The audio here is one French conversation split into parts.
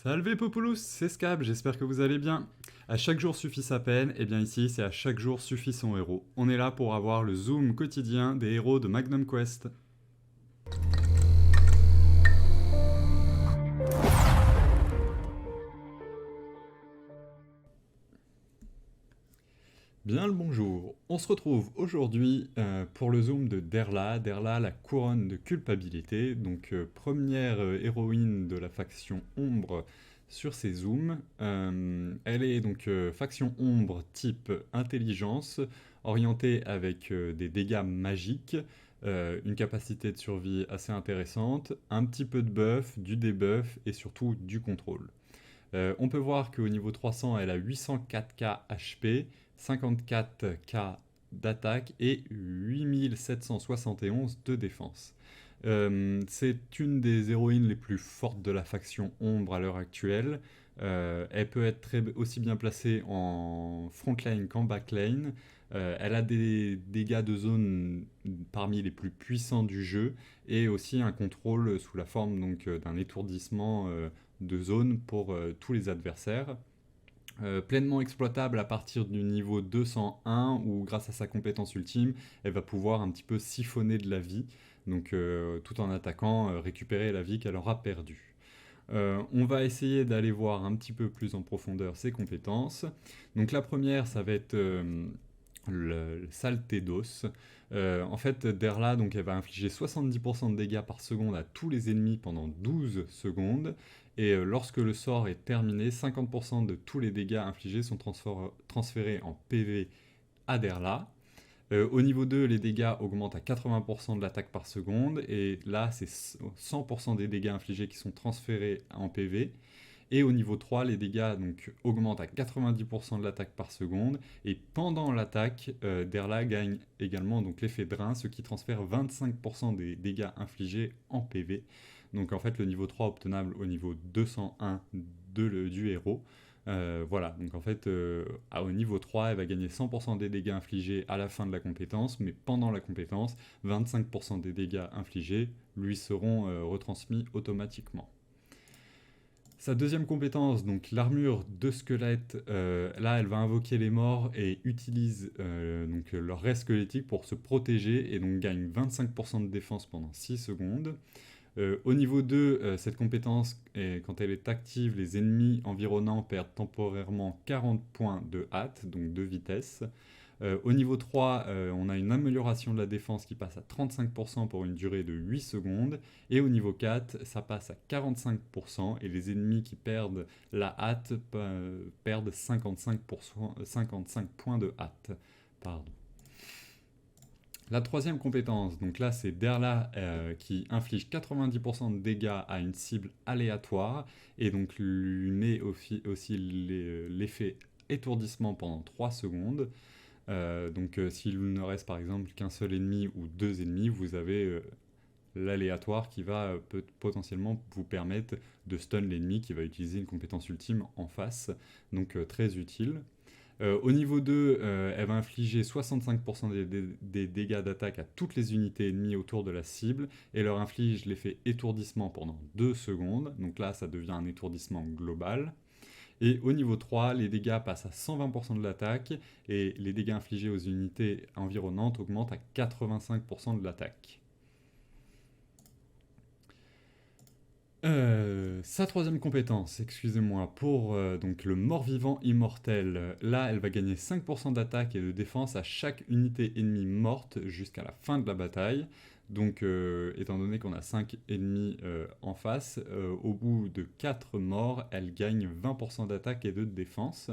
Salve Populus, c'est Scab, j'espère que vous allez bien. À chaque jour suffit sa peine, et bien ici c'est à chaque jour suffit son héros. On est là pour avoir le zoom quotidien des héros de Magnum Quest. Bien le bonjour, on se retrouve aujourd'hui pour le zoom de Derla, la couronne de culpabilité, donc première héroïne de la faction ombre sur ces zooms. Elle est donc faction ombre type intelligence, orientée avec des dégâts magiques, une capacité de survie assez intéressante, un petit peu de buff, du debuff et surtout du contrôle. On peut voir qu'au niveau 300, elle a 804k HP, 54k d'attaque et 8771 de défense. C'est une des héroïnes les plus fortes de la faction ombre à l'heure actuelle. Elle peut être aussi bien placée en front lane qu'en back lane. Elle a des dégâts de zone parmi les plus puissants du jeu et aussi un contrôle sous la forme d'un étourdissement de zone pour tous les adversaires. Pleinement exploitable à partir du niveau 201 où grâce à sa compétence ultime, elle va pouvoir un petit peu siphonner de la vie, donc tout en attaquant, récupérer la vie qu'elle aura perdue. On va essayer d'aller voir un petit peu plus en profondeur ses compétences. Donc la première, ça va être le saleté d'os. En fait, Derla, donc, elle va infliger 70% de dégâts par seconde à tous les ennemis pendant 12 secondes. Et lorsque le sort est terminé, 50% de tous les dégâts infligés sont transférés en PV à Derla. Au niveau 2, les dégâts augmentent à 80% de l'attaque par seconde. Et là, c'est 100% des dégâts infligés qui sont transférés en PV. Et au niveau 3, les dégâts donc, augmentent à 90% de l'attaque par seconde. Et pendant l'attaque, Derla gagne également donc, l'effet drain, ce qui transfère 25% des dégâts infligés en PV. Donc en fait, le niveau 3 obtenable au niveau 201 du héros. Voilà, donc en fait, au niveau 3, elle va gagner 100% des dégâts infligés à la fin de la compétence, mais pendant la compétence, 25% des dégâts infligés lui seront retransmis automatiquement. Sa deuxième compétence, donc l'armure de squelette, là elle va invoquer les morts et utilise donc, leur reste squelettique pour se protéger et donc gagne 25% de défense pendant 6 secondes. Au niveau 2, cette compétence, quand elle est active, les ennemis environnants perdent temporairement 40 points de hâte, donc de vitesse. Au niveau 3, on a une amélioration de la défense qui passe à 35% pour une durée de 8 secondes. Et au niveau 4, ça passe à 45% et les ennemis qui perdent la hâte perdent 55 points de hâte. Pardon. La troisième compétence, donc là c'est Derla qui inflige 90% de dégâts à une cible aléatoire et donc lui met aussi l'effet étourdissement pendant 3 secondes. Donc s'il ne reste par exemple qu'un seul ennemi ou deux ennemis, vous avez l'aléatoire qui va potentiellement vous permettre de stun l'ennemi qui va utiliser une compétence ultime en face, donc très utile. Au niveau 2, elle va infliger 65% des dégâts d'attaque à toutes les unités ennemies autour de la cible et leur inflige l'effet étourdissement pendant 2 secondes. Donc là, ça devient un étourdissement global. Et au niveau 3, les dégâts passent à 120% de l'attaque et les dégâts infligés aux unités environnantes augmentent à 85% de l'attaque. Sa troisième compétence, excusez-moi, pour donc le mort-vivant immortel, là elle va gagner 5% d'attaque et de défense à chaque unité ennemie morte jusqu'à la fin de la bataille. Donc étant donné qu'on a 5 ennemis en face, au bout de 4 morts, elle gagne 20% d'attaque et de défense.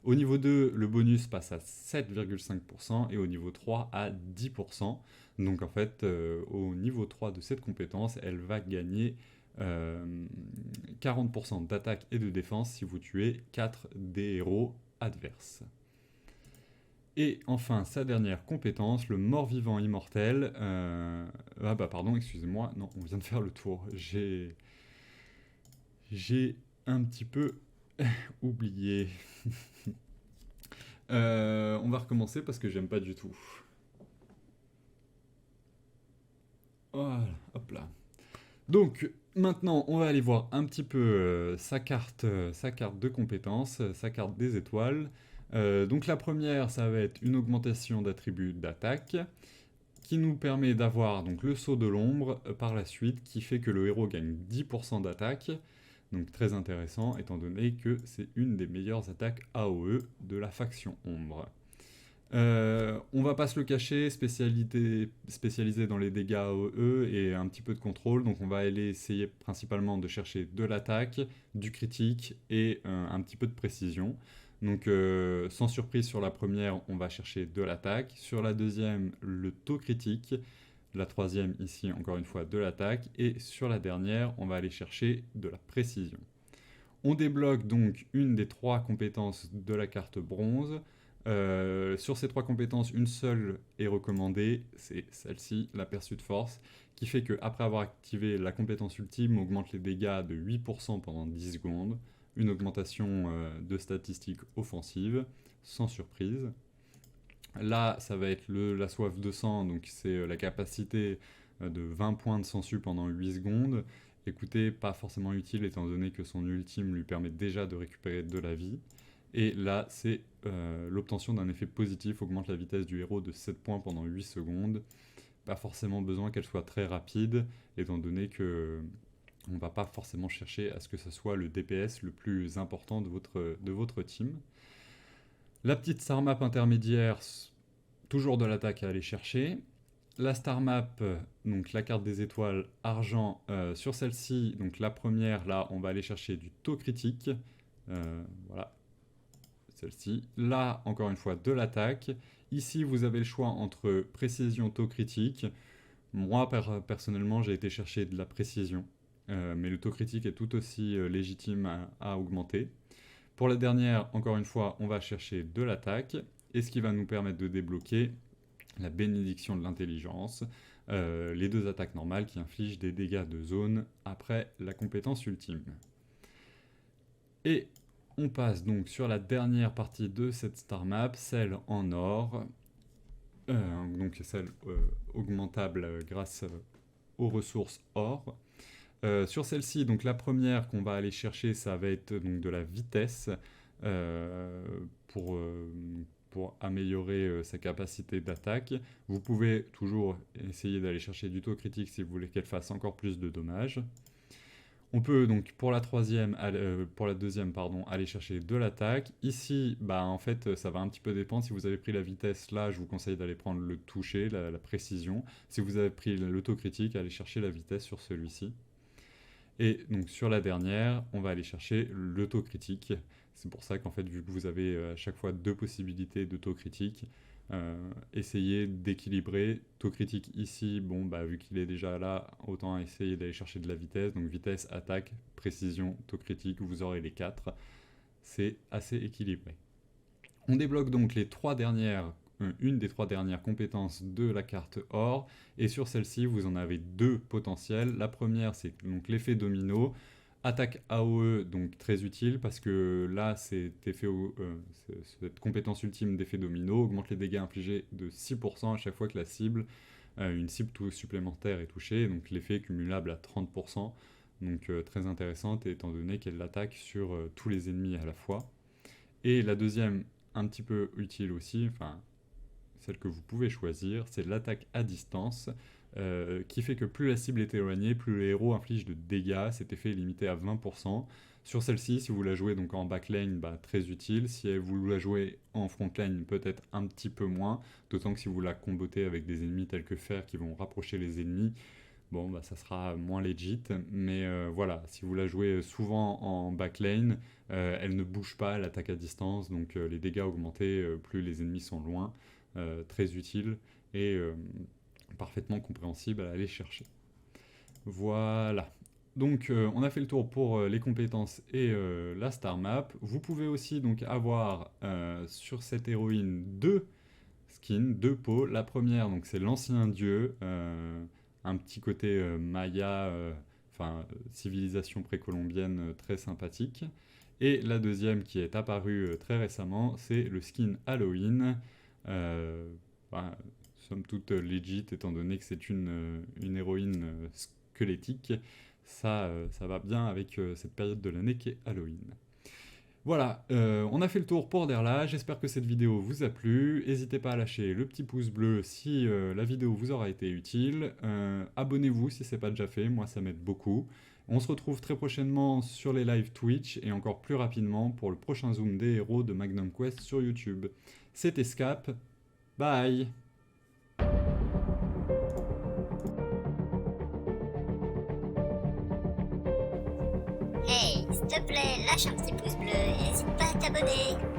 Au niveau 2, le bonus passe à 7,5% et au niveau 3 à 10%. Donc en fait, au niveau 3 de cette compétence, elle va gagner 40% d'attaque et de défense si vous tuez 4 des héros adverses. Et enfin, sa dernière compétence, le mort-vivant immortel. Ah bah pardon, excusez-moi, non, on vient de faire le tour. J'ai un petit peu oublié. On va recommencer parce que j'aime pas du tout. Voilà, hop là. Donc maintenant, on va aller voir un petit peu sa carte de compétences, sa carte des étoiles. Donc la première, ça va être une augmentation d'attribut d'attaque qui nous permet d'avoir donc le saut de l'ombre par la suite, qui fait que le héros gagne 10% d'attaque. Donc très intéressant, étant donné que c'est une des meilleures attaques AOE de la faction ombre. On va pas se le cacher, spécialisé dans les dégâts AOE et un petit peu de contrôle, donc on va aller essayer principalement de chercher de l'attaque, du critique et un petit peu de précision. Donc sans surprise sur la première, on va chercher de l'attaque, sur la deuxième, le taux critique, la troisième ici encore une fois de l'attaque, et sur la dernière, on va aller chercher de la précision. On débloque donc une des trois compétences de la carte bronze. Sur ces trois compétences, une seule est recommandée, c'est celle-ci, la perçue de force, qui fait qu'après avoir activé la compétence ultime, on augmente les dégâts de 8% pendant 10 secondes, une augmentation de statistiques offensives, sans surprise. Là, ça va être la soif de sang, donc c'est la capacité de 20 points de sensu pendant 8 secondes. Écoutez, pas forcément utile étant donné que son ultime lui permet déjà de récupérer de la vie. Et là, c'est l'obtention d'un effet positif, augmente la vitesse du héros de 7 points pendant 8 secondes. Pas forcément besoin qu'elle soit très rapide, étant donné que on ne va pas forcément chercher à ce que ce soit le DPS le plus important de votre team. La petite star map intermédiaire, toujours de l'attaque à aller chercher. La star map, donc la carte des étoiles argent, sur celle-ci, donc la première, là, on va aller chercher du taux critique. Voilà, celle-ci. Là, encore une fois, de l'attaque. Ici, vous avez le choix entre précision, taux critique. Moi, personnellement, j'ai été chercher de la précision. Mais le taux critique est tout aussi légitime à augmenter. Pour la dernière, encore une fois, on va chercher de l'attaque. Et ce qui va nous permettre de débloquer la bénédiction de l'intelligence, les deux attaques normales qui infligent des dégâts de zone après la compétence ultime. Et on passe donc sur la dernière partie de cette star map, celle en or, donc celle augmentable grâce aux ressources or. Sur celle-ci, donc la première qu'on va aller chercher, ça va être donc de la vitesse pour améliorer sa capacité d'attaque. Vous pouvez toujours essayer d'aller chercher du taux critique si vous voulez qu'elle fasse encore plus de dommages. On peut donc pour la deuxième, aller chercher de l'attaque. Ici, en fait, ça va un petit peu dépendre. Si vous avez pris la vitesse, là, je vous conseille d'aller prendre le toucher, la précision. Si vous avez pris l'autocritique, allez chercher la vitesse sur celui-ci. Et donc sur la dernière, on va aller chercher l'autocritique. C'est pour ça qu'en fait, vu que vous avez à chaque fois deux possibilités d'autocritique, essayez d'équilibrer. Taux critique ici, vu qu'il est déjà là, autant essayer d'aller chercher de la vitesse. Donc vitesse, attaque, précision, taux critique, vous aurez les quatre. C'est assez équilibré. On débloque donc une des trois dernières compétences de la carte or, et sur celle-ci, vous en avez deux potentiels. La première, c'est donc l'effet domino. Attaque AOE, donc très utile parce que là, cette compétence ultime d'effet domino augmente les dégâts infligés de 6% à chaque fois que une cible supplémentaire est touchée, donc l'effet est cumulable à 30%, donc très intéressante étant donné qu'elle l'attaque sur tous les ennemis à la fois. Et la deuxième, un petit peu utile aussi, enfin celle que vous pouvez choisir, c'est l'attaque à distance, qui fait que plus la cible est éloignée, plus le héros inflige de dégâts. Cet effet est limité à 20%. Sur celle-ci, si vous la jouez donc en backlane, très utile. Si vous la jouez en frontline, peut-être un petit peu moins. D'autant que si vous la combotez avec des ennemis tels que fer qui vont rapprocher les ennemis, ça sera moins legit. Mais voilà, si vous la jouez souvent en backlane, elle ne bouge pas, elle attaque à distance. Donc les dégâts augmentés, plus les ennemis sont loin. Très utile et parfaitement compréhensible à aller chercher. Voilà. Donc on a fait le tour pour les compétences et la star map. Vous pouvez aussi donc avoir sur cette héroïne deux skins, deux peaux. La première, donc c'est l'ancien dieu, un petit côté maya, civilisation précolombienne très sympathique. Et la deuxième qui est apparue très récemment, c'est le skin Halloween. Somme toute legit étant donné que c'est une héroïne que l'éthique. Ça va bien avec cette période de l'année qui est Halloween. Voilà, on a fait le tour pour Derla, j'espère que cette vidéo vous a plu, n'hésitez pas à lâcher le petit pouce bleu si la vidéo vous aura été utile, abonnez-vous si ce n'est pas déjà fait, moi ça m'aide beaucoup. On se retrouve très prochainement sur les lives Twitch et encore plus rapidement pour le prochain zoom des héros de Magnum Quest sur YouTube. C'était Scap, bye. Hey, s'il te plaît, lâche un petit pouce bleu et n'hésite pas à t'abonner.